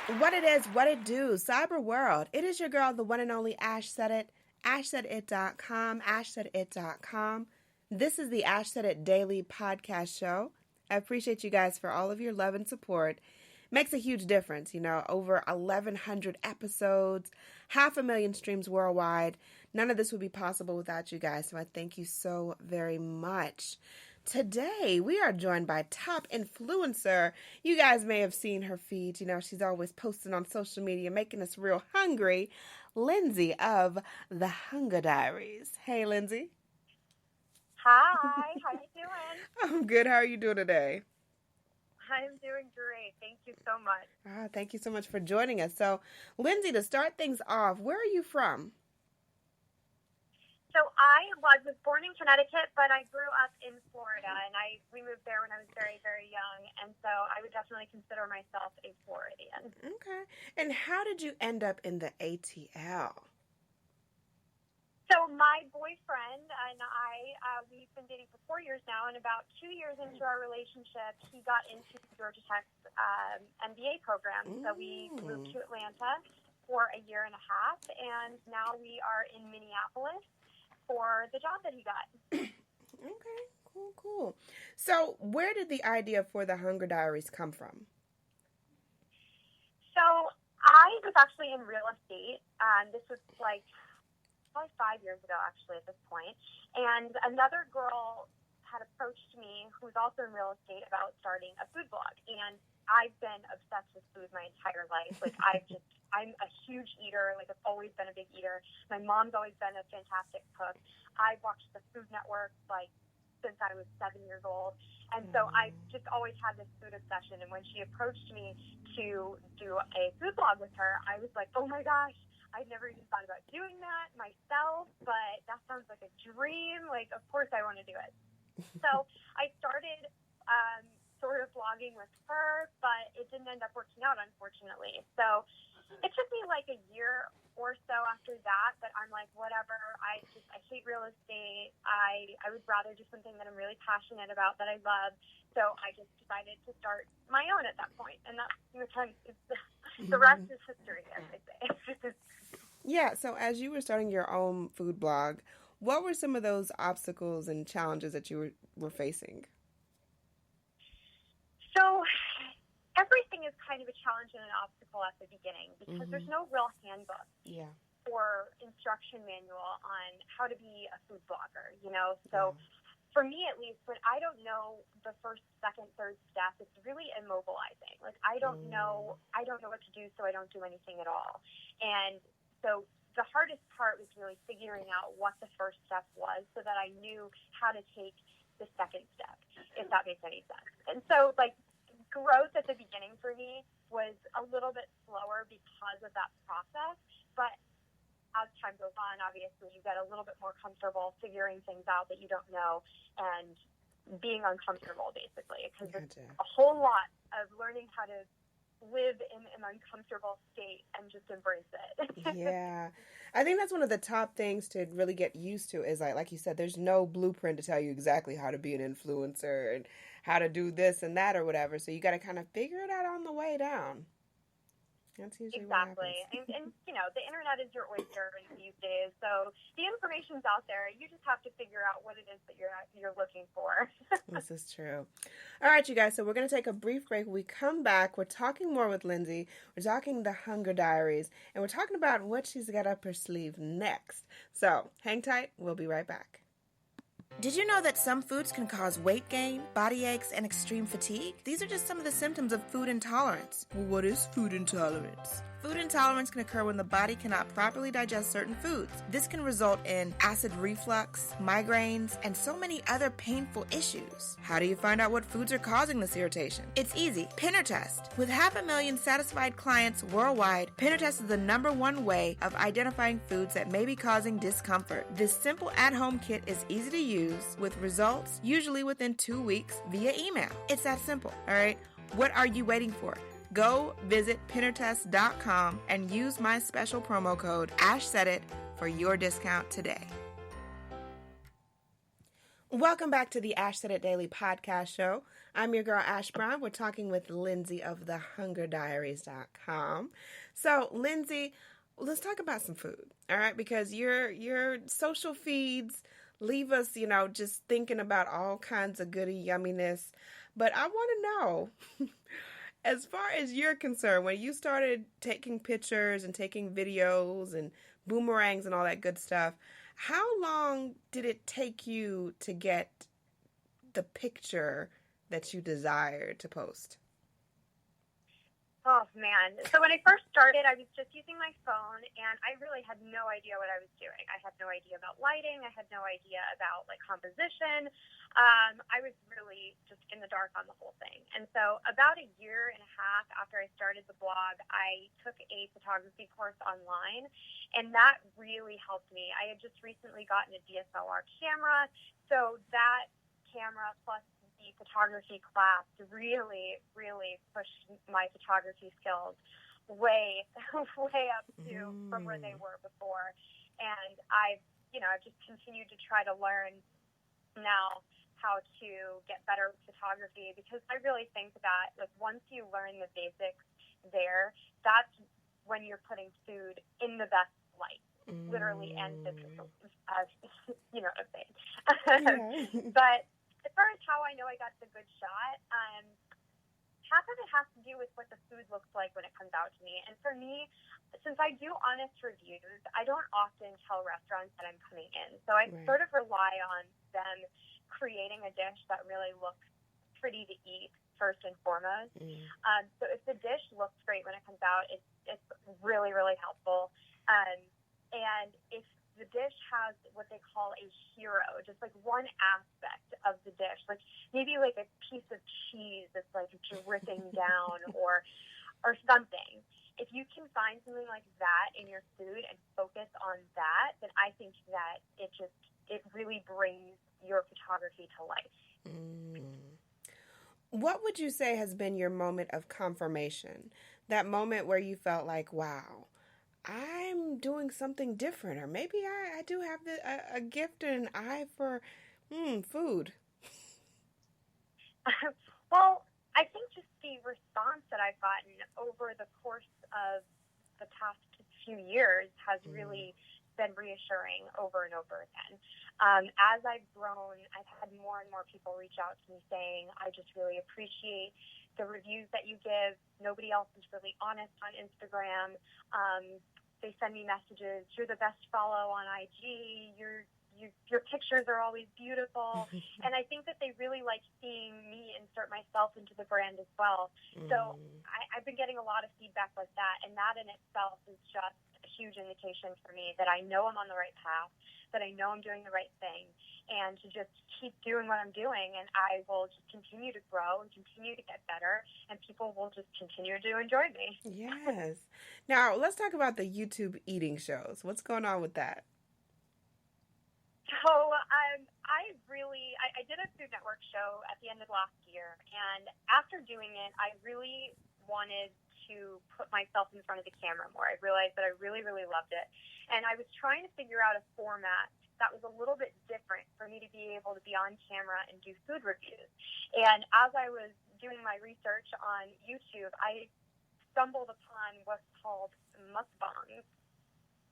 What it is, what it do, cyber world. It is your girl, the one and only Ash Said It, ashsaidit.com, ashsaidit.com. This is the Ash Said It Daily Podcast Show. I appreciate you guys for all of your love and support. Makes a huge difference, over 1,100 episodes, 500,000 streams worldwide. None of this would be possible without you guys, so I thank you so very much. Today, we are joined by top influencer. You guys may have seen her feed. She's always posting on social media, making us real hungry. Lindsay of the Hunger Diaries. Hey, Lindsay. Hi, how you doing? I'm good. How are you doing today? I'm doing great. Thank you so much. Thank you so much for joining us. So, Lindsay, to start things off, where are you from? So I was born in Connecticut, but I grew up in Florida, and we moved there when I was very, very young, and so I would definitely consider myself a Floridian. Okay. And how did you end up in the ATL? So my boyfriend and we've been dating for 4 years now, and about 2 years into our relationship, he got into Georgia Tech's MBA program. So we moved to Atlanta for a year and a half, and now we are in Minneapolis for the job that he got. Okay, cool. So where did the idea for the Hunger Diaries come from? So I was actually in real estate. This was probably 5 years ago, actually, at this point. And another girl had approached me, who was also in real estate, about starting a food blog. And I've been obsessed with food my entire life. I'm a huge eater. I've always been a big eater. My mom's always been a fantastic cook. I've watched the Food Network, since I was 7 years old. And so I just always had this food obsession. And when she approached me to do a food blog with her, I was like, oh my gosh, I'd never even thought about doing that myself, but that sounds like a dream. Of course I want to do it. So I started sort of blogging with her, but it didn't end up working out, unfortunately. So it took me a year or so after that I'm like, whatever, I hate real estate. I would rather do something that I'm really passionate about, that I love. So I just decided to start my own at that point. And that's the rest is history, as I say. Yeah, so as you were starting your own food blog, what were some of those obstacles and challenges that you were facing? So everything is kind of a challenge and an obstacle at the beginning, because there's no real handbook or instruction manual on how to be a food blogger, So for me, at least, when I don't know the first, second, third step, it's really immobilizing. I don't know what to do, so I don't do anything at all. And so the hardest part was really figuring out what the first step was, so that I knew how to take the second step, if that makes any sense. And so, growth at the beginning for me was a little bit slower because of that process. But as time goes on, obviously, you get a little bit more comfortable figuring things out that you don't know and being uncomfortable, basically, because it's a whole lot of learning how to live in an uncomfortable state and just embrace it. Yeah. I think that's one of the top things to really get used to is like you said, there's no blueprint to tell you exactly how to be an influencer and how to do this and that or whatever. So you got to kind of figure it out on the way down. That's usually exactly. What happens. And the internet is your oyster these days. So the information's out there. You just have to figure out what it is that you're looking for. This is true. All right, you guys. So we're going to take a brief break. When we come back, we're talking more with Lindsay. We're talking the Hunger Diaries. And we're talking about what she's got up her sleeve next. So hang tight. We'll be right back. Did you know that some foods can cause weight gain, body aches, and extreme fatigue? These are just some of the symptoms of food intolerance. Well, what is food intolerance? Food intolerance can occur when the body cannot properly digest certain foods. This can result in acid reflux, migraines, and so many other painful issues. How do you find out what foods are causing this irritation? It's easy. Pinner Test. With 500,000 satisfied clients worldwide, Pinner Test is the #1 way of identifying foods that may be causing discomfort. This simple at-home kit is easy to use with results usually within 2 weeks via email. It's that simple, all right? What are you waiting for? Go visit pinnertest.com and use my special promo code AshSaidIt for your discount today. Welcome back to the Ash Said It Daily podcast show. I'm your girl, Ash Brown. We're talking with Lindsay of thehungerdiaries.com. So, Lindsay, let's talk about some food, all right? Because your social feeds leave us, just thinking about all kinds of goody yumminess. But I want to know, as far as you're concerned, when you started taking pictures and taking videos and boomerangs and all that good stuff, how long did it take you to get the picture that you desired to post? Oh, man. So when I first started, I was just using my phone, and I really had no idea what I was doing. I had no idea about lighting. I had no idea about, composition. I was really just in the dark on the whole thing. And so about a year and a half after I started the blog, I took a photography course online, and that really helped me. I had just recently gotten a DSLR camera, so that camera plus the photography class really, really pushed my photography skills way, way up to from where they were before. And I've just continued to try to learn now how to get better with photography, because I really think that once you learn the basics there, that's when you're putting food in the best light, literally and physically, as you know what I'm saying. Yeah. But as far as how I know I got the good shot, half of it has to do with what the food looks like when it comes out to me. And for me, since I do honest reviews, I don't often tell restaurants that I'm coming in. So I sort of rely on them creating a dish that really looks pretty to eat first and foremost. So if the dish looks great when it comes out, it's really, really helpful. And if the dish has what they call a hero, just one aspect of the dish, maybe a piece of cheese that's dripping down or something. If you can find something like that in your food and focus on that, then I think that it really brings your photography to life. What would you say has been your moment of confirmation? That moment where you felt like, wow, I'm doing something different, or maybe I do have a gift and an eye for food. Well, I think just the response that I've gotten over the course of the past few years has really been reassuring over and over again. As I've grown, I've had more and more people reach out to me saying, I just really appreciate the reviews that you give. Nobody else is really honest on Instagram. They send me messages, you're the best follow on IG, your pictures are always beautiful. And I think that they really like seeing me insert myself into the brand as well. So I've been getting a lot of feedback like that, and that in itself is just a huge indication for me that I know I'm on the right path, that I know I'm doing the right thing, and to just keep doing what I'm doing, and I will just continue to grow and continue to get better, and people will just continue to enjoy me. Yes. Now, let's talk about the YouTube eating shows. What's going on with that? So I did a Food Network show at the end of last year, and after doing it, I really wanted to put myself in front of the camera more. I realized that I really, really loved it, and I was trying to figure out a format that was a little bit different for me to be able to be on camera and do food reviews. And as I was doing my research on YouTube, I stumbled upon what's called mukbangs,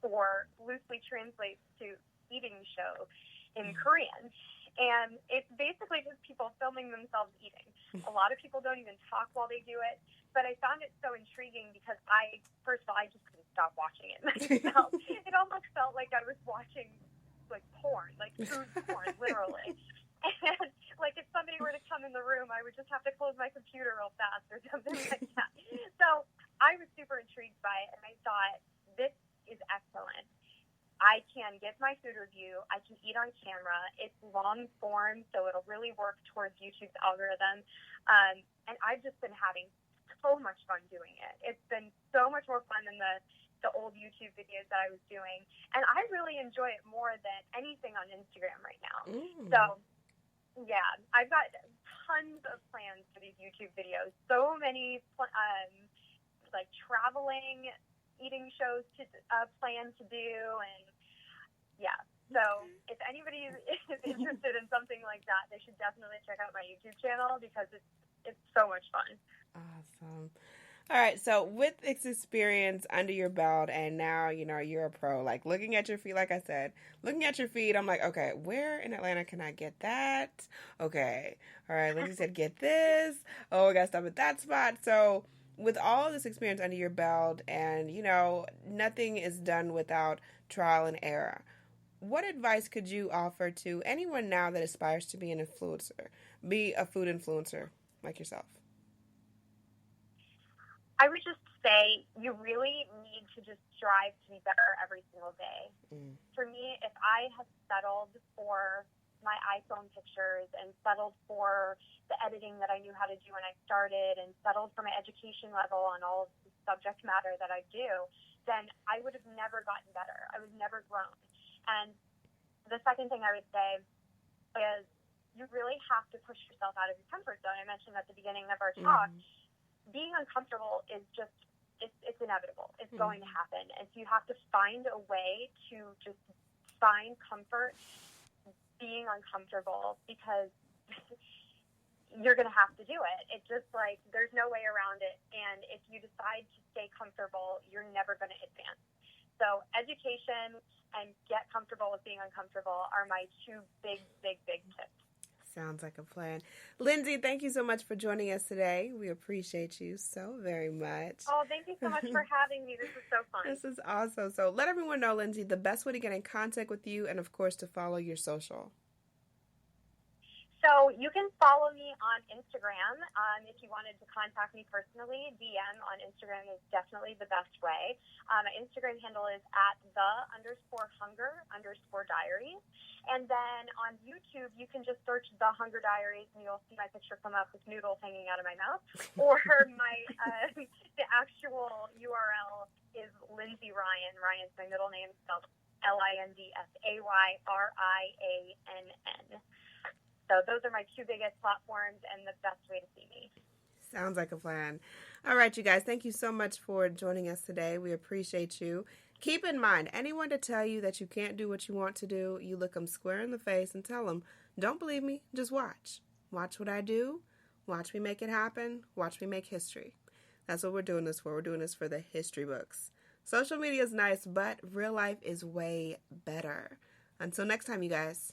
or loosely translates to eating show in Korean. And it's basically just people filming themselves eating. A lot of people don't even talk while they do it, but I found it so intriguing because first of all, I just couldn't stop watching it myself. It almost felt like I was watching porn, food porn, literally. And if somebody were to come in the room, I would just have to close my computer real fast or something like that. So I was super intrigued by it, and I thought, this is excellent. I can give my food review. I can eat on camera. It's long form, so it'll really work towards YouTube's algorithm. And I've just been having so much fun doing it. It's been so much more fun than the old YouTube videos that I was doing. And I really enjoy it more than anything on Instagram right now. So, yeah, I've got tons of plans for these YouTube videos. So many, traveling eating shows to plan to do, and yeah. So if anybody is interested in something like that, they should definitely check out my YouTube channel because it's so much fun. Awesome. All right, so with this experience under your belt, and now you're a pro. Like looking at your feet, like I said, looking at your feet, I'm like, okay, where in Atlanta can I get that? Okay, all right. Lindsay said, get this. Oh, we gotta stop at that spot. So with all this experience under your belt, and nothing is done without trial and error. What advice could you offer to anyone now that aspires to be an influencer, be a food influencer like yourself? I would just say you really need to just strive to be better every single day. For me, if I had settled for my iPhone pictures and settled for the editing that I knew how to do when I started and settled for my education level on all of the subject matter that I do, then I would have never gotten better. I would have never grown. And the second thing I would say is you really have to push yourself out of your comfort zone. I mentioned at the beginning of our talk, being uncomfortable is just, it's inevitable. It's going to happen. And so you have to find a way to just find comfort being uncomfortable because you're going to have to do it. It's just like, there's no way around it. And if you decide to stay comfortable, you're never going to advance. So education and get comfortable with being uncomfortable are my two big tips. Sounds like a plan. Lindsay, thank you so much for joining us today. We appreciate you so very much. Oh, thank you so much for having me. This is so fun. This is awesome. So let everyone know, Lindsay, the best way to get in contact with you and, of course, to follow your social. So you can follow me on Instagram. If you wanted to contact me personally, DM on Instagram is definitely the best way. My Instagram handle is at @the_hunger_diaries. And then on YouTube, you can just search The Hunger Diaries and you'll see my picture come up with noodles hanging out of my mouth. Or the actual URL is Lindsay Ryan. Ryan's my middle name, spelled LINDSAYRIANN. So those are my two biggest platforms and the best way to see me. Sounds like a plan. All right, you guys, thank you so much for joining us today. We appreciate you. Keep in mind, anyone to tell you that you can't do what you want to do, you look them square in the face and tell them, don't believe me, just watch. Watch what I do. Watch me make it happen. Watch me make history. That's what we're doing this for. We're doing this for the history books. Social media is nice, but real life is way better. Until next time, you guys.